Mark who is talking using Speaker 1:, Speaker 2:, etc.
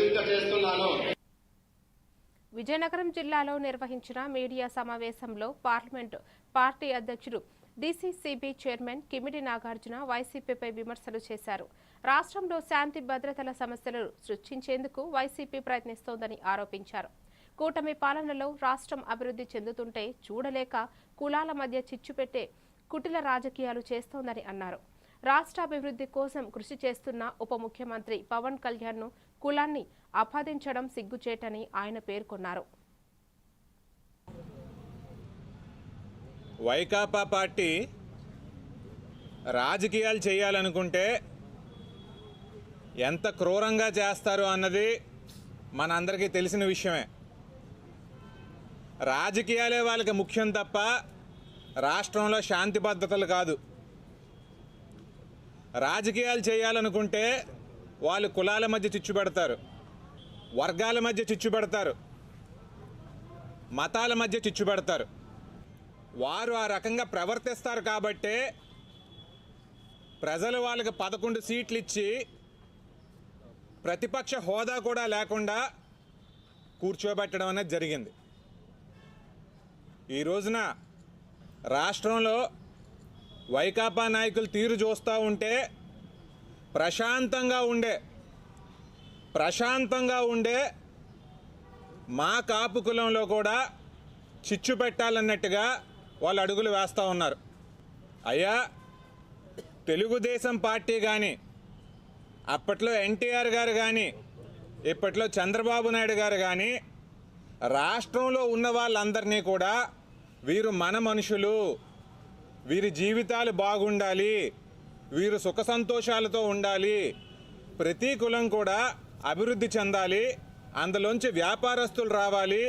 Speaker 1: విజ్ఞప్తి చేస్తున్నాను.
Speaker 2: విజయనగరం జిల్లాలో నిర్వహించిన మీడియా సమావేశంలో పార్లమెంటు పార్టీ అధ్యక్షుడు డీసీసీబీ చైర్మన్ కిమిడి నాగార్జున వైసీపీపై విమర్శలు చేశారు. రాష్ట్రంలో శాంతి భద్రతల సమస్యలు సృష్టించేందుకు వైసీపీ ప్రయత్నిస్తోందని ఆరోపించారు. కూటమి పాలనలో రాష్ట్రం అభివృద్ధి చెందుతుంటే చూడలేక కులాల మధ్య చిచ్చు పెట్టే కుటిల రాజకీయాలు చేస్తోందని అన్నారు. రాష్ట్ర అభివృద్ధి కోసం కృషి చేస్తున్న ఉప ముఖ్యమంత్రి పవన్ కళ్యాణ్ను కులాన్ని ఆపాదించడం సిగ్గుచేటని ఆయన పేర్కొన్నారు.
Speaker 3: వైకాపా పార్టీ రాజకీయాలు చేయాలనుకుంటే ఎంత క్రూరంగా చేస్తారు అన్నది మనందరికీ తెలిసిన విషయమే. రాజకీయాలే వాళ్ళకి ముఖ్యం తప్ప రాష్ట్రంలో శాంతి భద్రతలు కాదు. రాజకీయాలు చేయాలనుకుంటే వాళ్ళు కులాల మధ్య చిచ్చు పెడతారు, వర్గాల మధ్య చిచ్చు పెడతారు, మతాల మధ్య చిచ్చు పెడతారు. వారు ఆ రకంగా ప్రవర్తిస్తారు కాబట్టే ప్రజలు వాళ్ళకి 11 సీట్లు ఇచ్చి ప్రతిపక్ష హోదా కూడా లేకుండా కూర్చోబెట్టడం అనేది జరిగింది. ఈ రోజున రాష్ట్రంలో వైకాపా నాయకులు తీరు చూస్తూ ఉంటే ప్రశాంతంగా ఉండే మా కాపు కులంలో కూడా చిచ్చు పెట్టాలన్నట్టుగా వాళ్ళు అడుగులు వేస్తూ ఉన్నారు. అయ్యా, తెలుగుదేశం పార్టీ కానీ, అప్పట్లో ఎన్టీఆర్ గారు కానీ, ఇప్పట్లో చంద్రబాబు నాయుడు గారు కానీ రాష్ట్రంలో ఉన్న వాళ్ళందరినీ కూడా వీరు మన మనుషులు, వీరి జీవితాలు బాగుండాలి, వీరు సుఖ సంతోషాలతో ఉండాలి, ప్రతి కులం కూడా అభివృద్ధి చెందాలి, అందులోంచి వ్యాపారస్తులు రావాలి,